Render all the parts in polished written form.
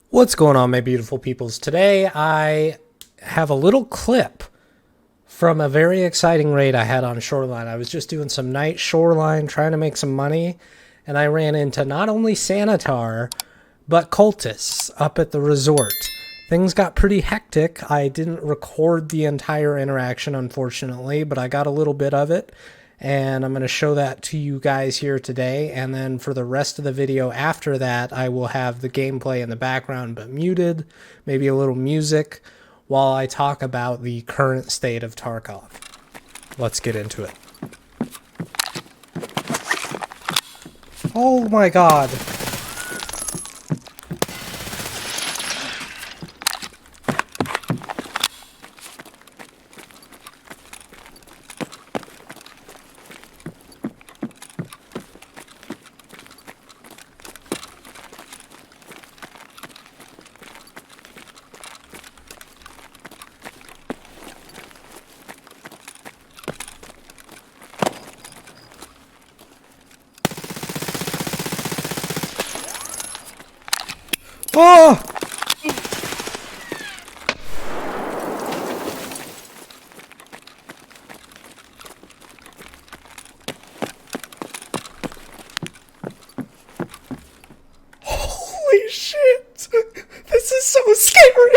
What's going on, my beautiful peoples? Today I have a little clip from a very exciting raid I had on Shoreline. I was just doing some night Shoreline, trying to make some money, and I ran into not only Sanitar, but cultists up at the resort. Things got pretty hectic. I didn't record the entire interaction, unfortunately, but I got a little bit of it, and I'm going to show that to you guys here today. And then for the rest of the video after that, I will have the gameplay in the background but muted, maybe a little music, while I talk about the current state of Tarkov. Let's get into it. Oh my god. Oh! Holy shit! This is so scary!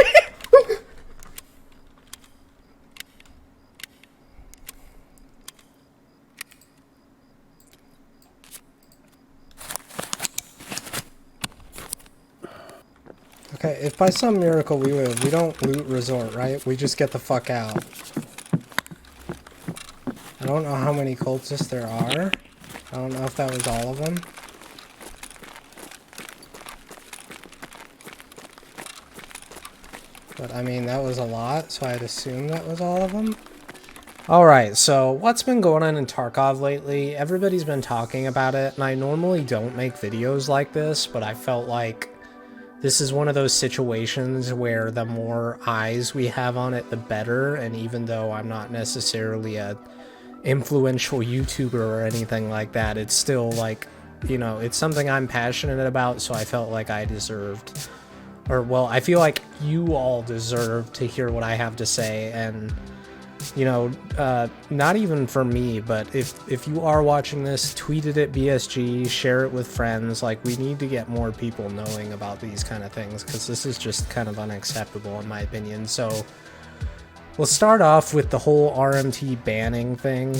Okay, if by some miracle we live, we don't loot resort, right? We just get the fuck out. I don't know how many cultists there are. I don't know if that was all of them. But I mean, that was a lot, so I'd assume that was all of them. Alright, so what's been going on in Tarkov lately? Everybody's been talking about it, and I normally don't make videos like this, but I felt like this is one of those situations where the more eyes we have on it, the better. And even though I'm not necessarily a influential YouTuber or anything like that, it's still like, you know, it's something I'm passionate about, so I felt like I deserved, or well, I feel like you all deserve to hear what I have to say. And you know, not even for me, but if you are watching this, tweet it at BSG, share it with friends. Like, we need to get more people knowing about these kind of things, because this is just kind of unacceptable in my opinion. So we'll start off with the whole RMT banning thing.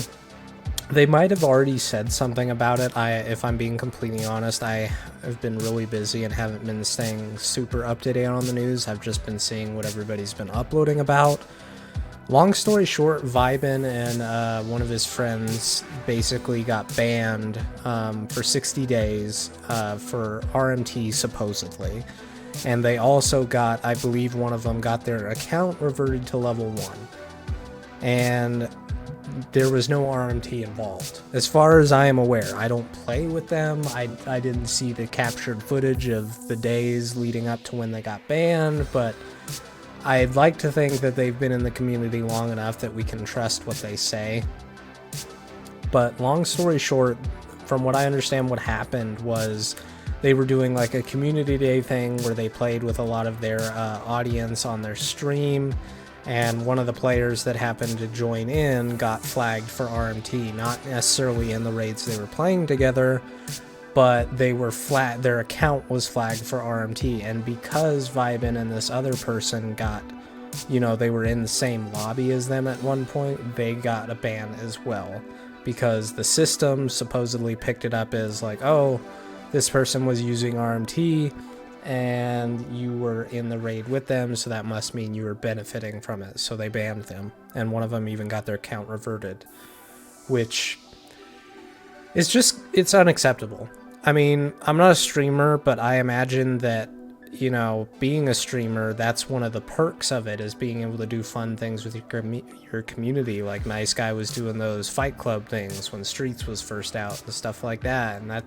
They might have already said something about it. If I'm being completely honest, I have been really busy and haven't been staying super up to date on the news. I've just been seeing what everybody's been uploading about. Long story short, Vibin and one of his friends basically got banned for 60 days for RMT, supposedly. And they also got, I believe one of them got their account reverted to level 1. And there was no RMT involved. As far as I am aware, I don't play with them. I didn't see the captured footage of the days leading up to when they got banned, but I'd like to think that they've been in the community long enough that we can trust what they say. But long story short, from what I understand, what happened was they were doing like a community day thing where they played with a lot of their audience on their stream, and one of the players that happened to join in got flagged for RMT, not necessarily in the raids they were playing together, but they were their account was flagged for RMT. And because Vibin and this other person got, you know, they were in the same lobby as them at one point, they got a ban as well, because the system supposedly picked it up as like, oh, this person was using RMT and you were in the raid with them, so that must mean you were benefiting from it, so they banned them. And one of them even got their account reverted, which is just, it's unacceptable. I mean, I'm not a streamer, but I imagine that, you know, being a streamer, that's one of the perks of it, is being able to do fun things with your community. Like Nice Guy was doing those Fight Club things when Streets was first out and stuff like that. And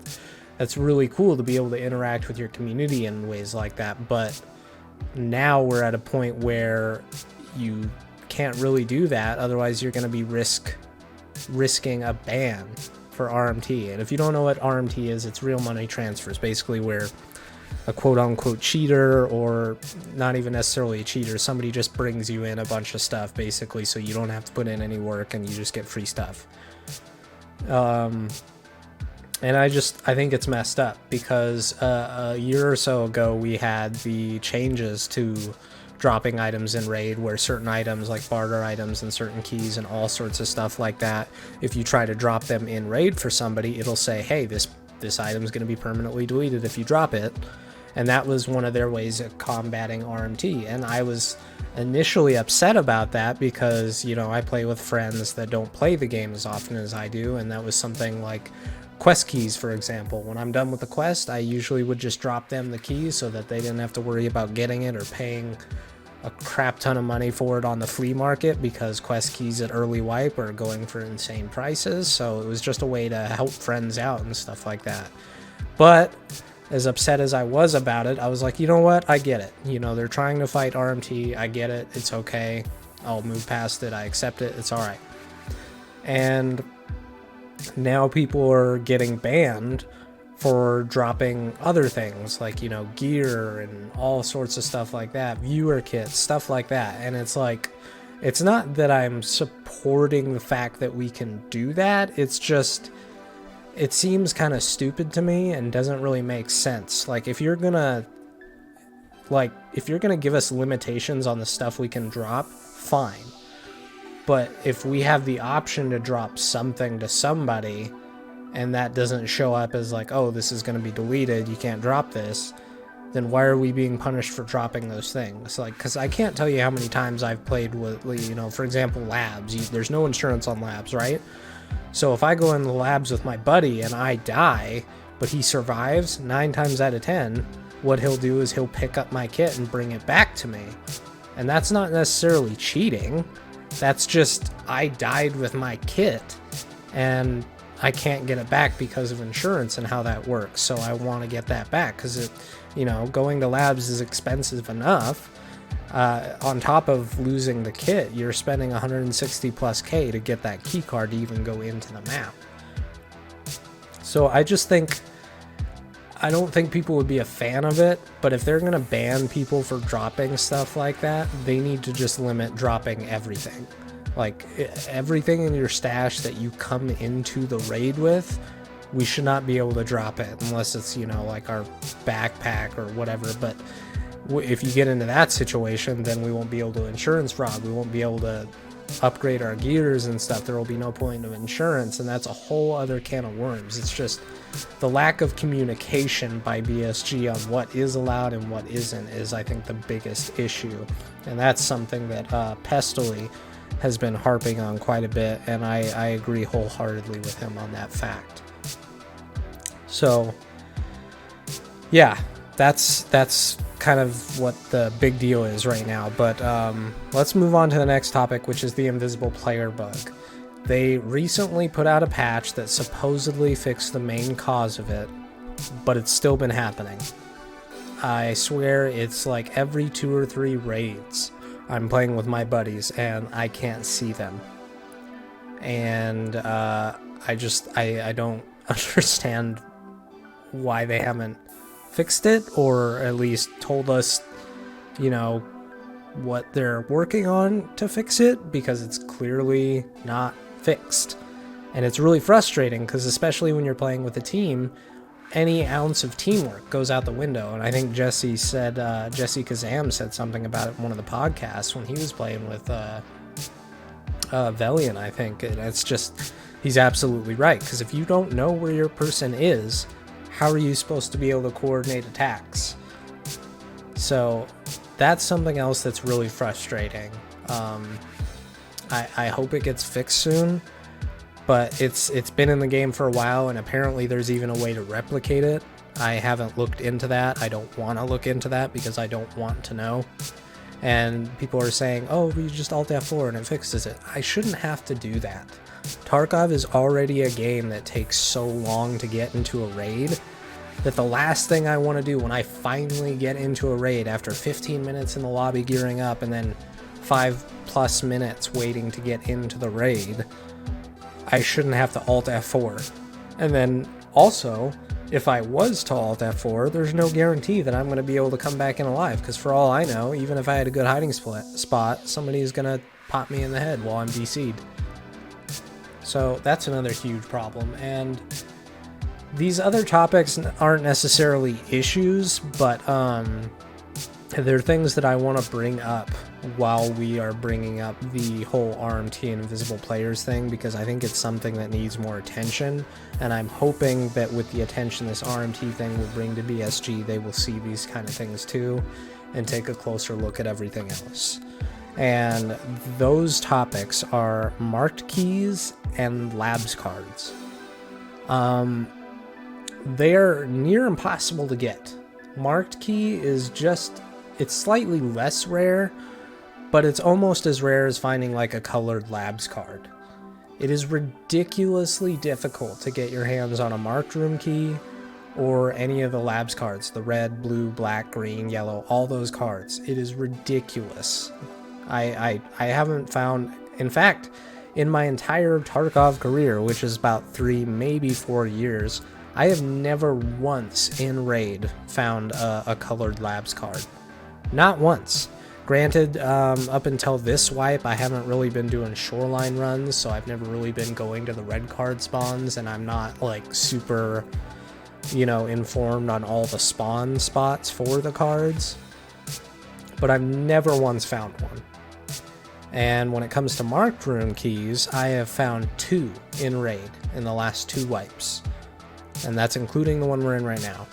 that's really cool to be able to interact with your community in ways like that. But now we're at a point where you can't really do that. Otherwise, you're going to be risking a ban for RMT. And if you don't know what RMT is, it's real money transfers, basically where a quote-unquote cheater, or not even necessarily a cheater. Somebody just brings you in a bunch of stuff, basically, so you don't have to put in any work and you just get free stuff. And I think it's messed up, because a year or so ago we had the changes to dropping items in raid, where certain items like barter items and certain keys and all sorts of stuff like that, if you try to drop them in raid for somebody, it'll say, hey, this item is going to be permanently deleted if you drop it. And that was one of their ways of combating RMT. And I was initially upset about that, because, you know, I play with friends that don't play the game as often as I do, and that was something like quest keys, for example. When I'm done with the quest, I usually would just drop them the keys so that they didn't have to worry about getting it or paying a crap ton of money for it on the flea market, because quest keys at early wipe are going for insane prices. So it was just a way to help friends out and stuff like that. But as upset as I was about it, I was like, you know what? I get it. You know, they're trying to fight RMT. I get it. It's okay. I'll move past it. I accept it. It's all right. And now people are getting banned for dropping other things, like, you know, gear and all sorts of stuff like that, viewer kits, stuff like that. And it's like, it's not that I'm supporting the fact that we can do that. It's just, it seems kind of stupid to me and doesn't really make sense. Like, if you're gonna give us limitations on the stuff we can drop, fine. But if we have the option to drop something to somebody, and that doesn't show up as like, oh, this is going to be deleted, you can't drop this, then why are we being punished for dropping those things? Like, because I can't tell you how many times I've played with, you know, for example, labs. There's no insurance on labs, right? So if I go in the labs with my buddy and I die, but he survives, 9 times out of 10, what he'll do is he'll pick up my kit and bring it back to me. And that's not necessarily cheating. That's just, I died with my kit and I can't get it back because of insurance and how that works. So I want to get that back, because it, you know, going to labs is expensive enough. On top of losing the kit, you're spending 160 plus K to get that key card to even go into the map. So I don't think people would be a fan of it, but if they're going to ban people for dropping stuff like that, they need to just limit dropping everything. Like, everything in your stash that you come into the raid with, we should not be able to drop it unless it's, you know, like our backpack or whatever. But if you get into that situation, then we won't be able to insurance fraud. We won't be able to upgrade our gears and stuff. There will be no point of insurance, and that's a whole other can of worms. It's just the lack of communication by BSG on what is allowed and what isn't is, I think, the biggest issue. And that's something that Pestily has been harping on quite a bit, and I agree wholeheartedly with him on that fact. So yeah, that's kind of what the big deal is right now. But let's move on to the next topic, which is the invisible player bug. They recently put out a patch that supposedly fixed the main cause of it, but it's still been happening. I swear it's like every 2 or 3 raids I'm playing with my buddies and I can't see them. And I don't understand why they haven't fixed it, or at least told us, you know, what they're working on to fix it, because it's clearly not fixed. And it's really frustrating, because especially when you're playing with a team, any ounce of teamwork goes out the window. And I think Jesse Kazam said something about it in one of the podcasts when he was playing with Velian, I think. And it's just, he's absolutely right, because if you don't know where your person is, how are you supposed to be able to coordinate attacks? So that's something else that's really frustrating. I hope it gets fixed soon, but it's been in the game for a while, and apparently there's even a way to replicate it. I haven't looked into that. I don't want to look into that because I don't want to know. And people are saying, oh, we just Alt F4 and it fixes it. I shouldn't have to do that. Tarkov is already a game that takes so long to get into a raid that the last thing I want to do when I finally get into a raid after 15 minutes in the lobby gearing up and then 5+ minutes waiting to get into the raid, I shouldn't have to Alt F4. And then also, if I was to alt F4, there's no guarantee that I'm going to be able to come back in alive, because for all I know, even if I had a good hiding spot, somebody is going to pop me in the head while I'm DC'd. So that's another huge problem. And these other topics aren't necessarily issues, but they're things that I want to bring up while we are bringing up the whole RMT and invisible players thing, because I think it's something that needs more attention, and I'm hoping that with the attention this RMT thing will bring to BSG, they will see these kind of things too and take a closer look at everything else. And those topics are marked keys and labs cards. They are near impossible to get. Marked key is just, it's slightly less rare, but it's almost as rare as finding like a colored labs card. It is ridiculously difficult to get your hands on a marked room key or any of the labs cards, the red, blue, black, green, yellow, all those cards. It is ridiculous. I haven't found, in fact, in my entire Tarkov career, which is about 3, maybe 4 years, I have never once in raid found a colored labs card. Not once. Granted, up until this wipe, I haven't really been doing shoreline runs, so I've never really been going to the red card spawns, and I'm not like super, you know, informed on all the spawn spots for the cards. But I've never once found one. And when it comes to marked room keys, I have found 2 in raid in the last 2 wipes. And that's including the one we're in right now.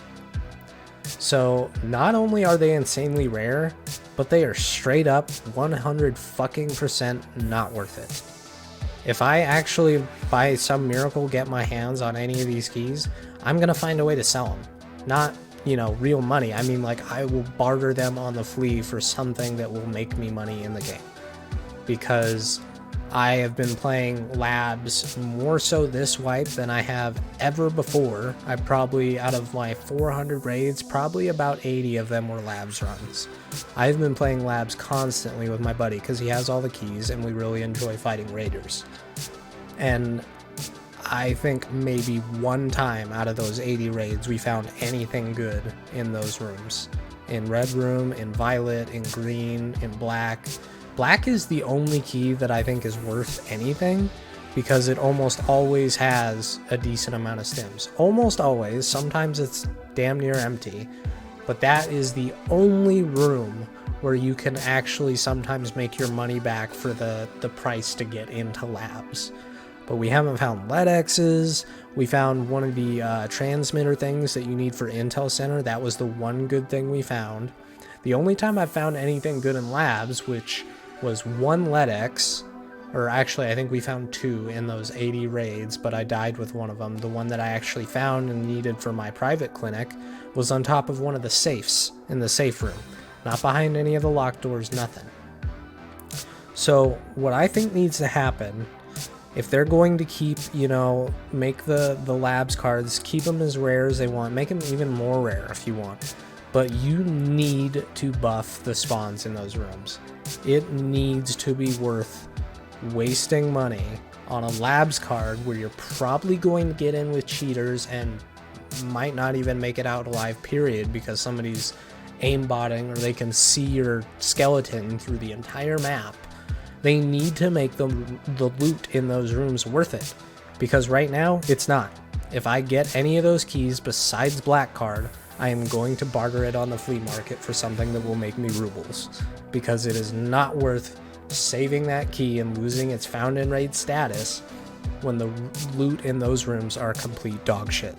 So not only are they insanely rare, but they are straight up 100% not worth it. If I actually, by some miracle, get my hands on any of these keys, I'm going to find a way to sell them. Not, you know, real money. I mean, like, I will barter them on the flea for something that will make me money in the game. Because I have been playing labs more so this wipe than I have ever before. I probably, out of my 400 raids, probably about 80 of them were labs runs. I've been playing labs constantly with my buddy because he has all the keys and we really enjoy fighting raiders. And I think maybe one time out of those 80 raids we found anything good in those rooms. In red room, in violet, in green, in black. Black is the only key that I think is worth anything because it almost always has a decent amount of stims. Almost always. Sometimes it's damn near empty. But that is the only room where you can actually sometimes make your money back for the price to get into labs. But we haven't found LEDXs. We found one of the transmitter things that you need for Intel Center. That was the one good thing we found. The only time I've found anything good in labs, which was 1 LEDX, or actually I think we found 2 in those 80 raids, but I died with one of them. The one that I actually found and needed for my private clinic was on top of one of the safes in the safe room. Not behind any of the locked doors, nothing. So what I think needs to happen, if they're going to keep, you know, make the labs cards, keep them as rare as they want, make them even more rare if you want. But you need to buff the spawns in those rooms. It needs to be worth wasting money on a labs card where you're probably going to get in with cheaters and might not even make it out alive, period, because somebody's aimbotting or they can see your skeleton through the entire map. They need to make the loot in those rooms worth it, because right now it's not. If I get any of those keys besides black card, I am going to barter it on the flea market for something that will make me rubles, because it is not worth saving that key and losing its found in raid status when the loot in those rooms are complete dog shit.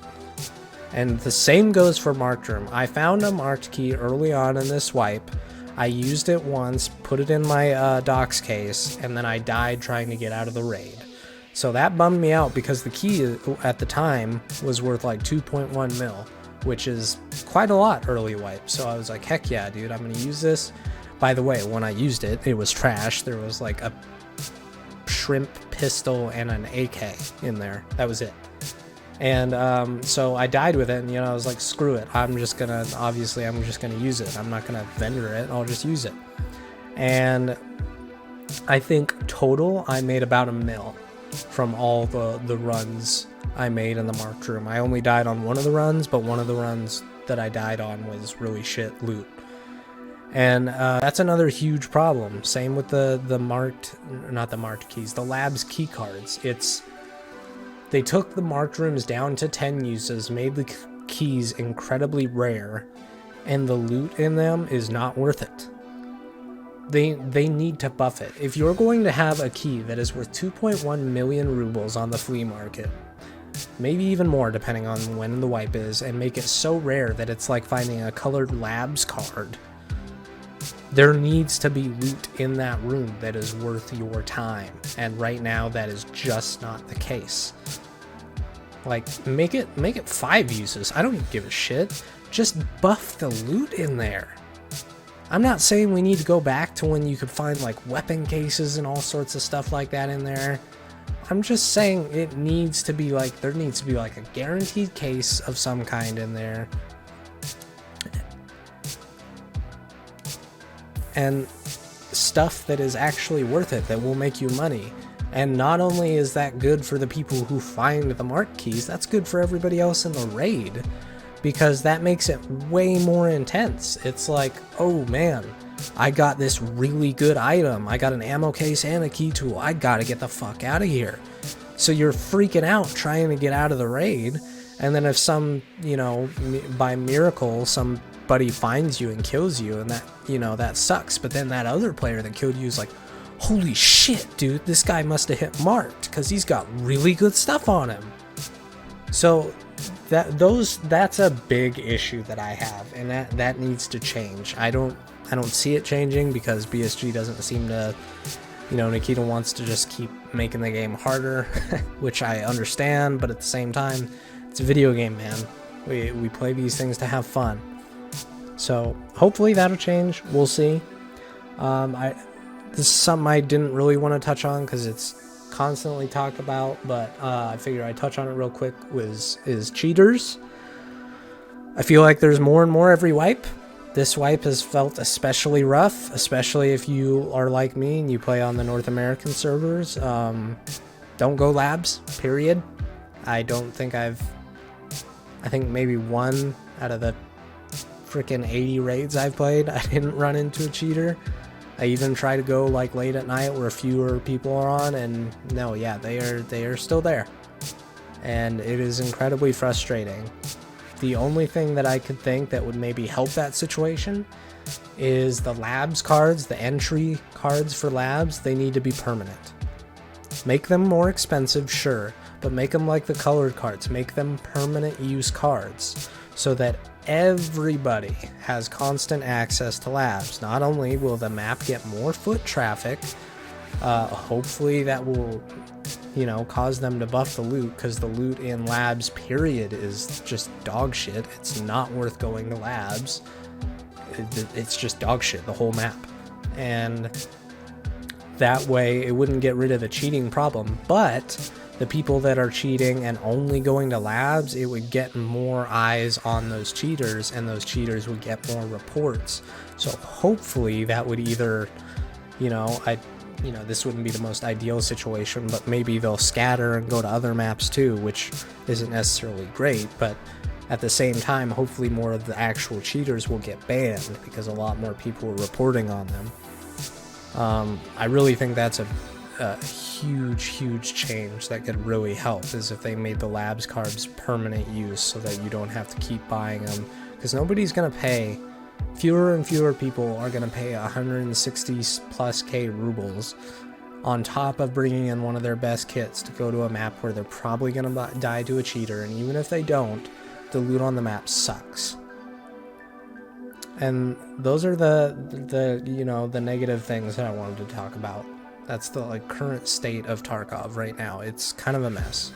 And the same goes for marked room. I found a marked key early on in this wipe. I used it once, put it in my docs case, and then I died trying to get out of the raid. So that bummed me out because the key at the time was worth like 2.1 mil, which is quite a lot early wipe. So I was like, heck yeah, dude, I'm going to use this. By the way, when I used it, it was trash. There was like a shrimp pistol and an AK in there. That was it. And so I died with it, and, you know, I was like, screw it. I'm just going to use it. I'm not going to vendor it. I'll just use it. And I think total, I made about $1 mil from all the runs I made in the marked room. I only died on one of the runs, but one of the runs that I died on was really shit loot. And that's another huge problem. Same with the marked, not the marked keys, the labs key cards. They took the marked rooms down to 10 uses, made the keys incredibly rare, and the loot in them is not worth it. They need to buff it. If you're going to have a key that is worth 2.1 million rubles on the flea market, maybe even more depending on when the wipe is, and make it so rare that it's like finding a colored labs card, there needs to be loot in that room that is worth your time. And right now that is just not the case. Like, make it 5 uses. I don't give a shit. Just buff the loot in there. I'm not saying we need to go back to when you could find like weapon cases and all sorts of stuff like that in there. I'm just saying it needs to be like, there needs to be like a guaranteed case of some kind in there. And stuff that is actually worth it, that will make you money. And not only is that good for the people who find the marked keys, that's good for everybody else in the raid. Because that makes it way more intense. It's like, oh man, I got this really good item. I got an ammo case and a key tool. I gotta get the fuck out of here. So you're freaking out trying to get out of the raid. And then if some, you know, by miracle, somebody finds you and kills you, and that, you know, that sucks. But then that other player that killed you is like, holy shit, dude, this guy must have hit marked because he's got really good stuff on him. So that's a big issue that I have, and that needs to change. I don't see it changing because BSG doesn't seem to, you know, Nikita wants to just keep making the game harder, which I understand, but at the same time, it's a video game, man. We play these things to have fun. So hopefully that'll change. We'll see. This is something I didn't really want to touch on because it's constantly talked about, but I figured I'd touch on it real quick. Is cheaters. I feel like there's more and more every wipe. This wipe has felt especially rough, especially if you are like me and you play on the North American servers. Don't go labs, period. I think maybe one out of the freaking 80 raids I've played, I didn't run into a cheater. I even try to go like late at night where fewer people are on, and no, yeah, they are still there. And it is incredibly frustrating. The only thing that I could think that would maybe help that situation is the labs cards, the entry cards for labs, they need to be permanent. Make them more expensive, sure, but make them like the colored cards. Make them permanent use cards so that everybody has constant access to labs. Not only will the map get more foot traffic, hopefully that will, you know, cause them to buff the loot, because the loot in labs period is just dog shit. It's not worth going to labs. It's just dog shit, the whole map. And that way it wouldn't get rid of the cheating problem, but the people that are cheating and only going to labs, it would get more eyes on those cheaters, and those cheaters would get more reports. So hopefully that would either, you know, this wouldn't be the most ideal situation, but maybe they'll scatter and go to other maps too, which isn't necessarily great, but at the same time, hopefully more of the actual cheaters will get banned because a lot more people are reporting on them. I really think that's a huge change that could really help, is if they made the labs cards permanent use so that you don't have to keep buying them, because nobody's going to pay, fewer and fewer people are going to pay 160+ rubles on top of bringing in one of their best kits to go to a map where they're probably going to die to a cheater, and even if they don't, the loot on the map sucks. And those are the you know, the negative things that I wanted to talk about. That's the like current state of Tarkov right now. It's kind of a mess.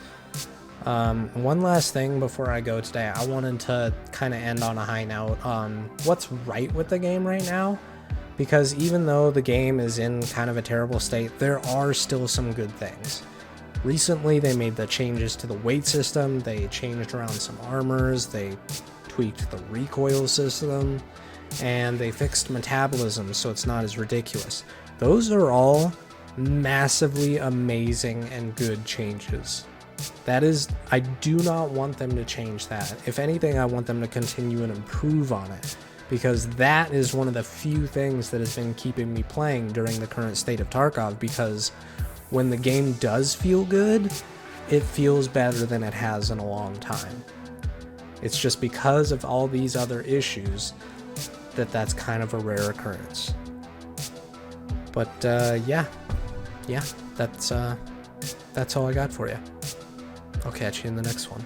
One last thing before I go today, I wanted to kind of end on a high note on what's right with the game right now, because even though the game is in kind of a terrible state, there are still some good things. Recently they made the changes to the weight system, they changed around some armors, they tweaked the recoil system, and they fixed metabolism so it's not as ridiculous. Those are all massively amazing and good changes. I do not want them to change that. If anything, I want them to continue and improve on it, because that is one of the few things that has been keeping me playing during the current state of Tarkov, because when the game does feel good, it feels better than it has in a long time. It's just because of all these other issues that's kind of a rare occurrence. But yeah, that's all I got for you. I'll catch you in the next one.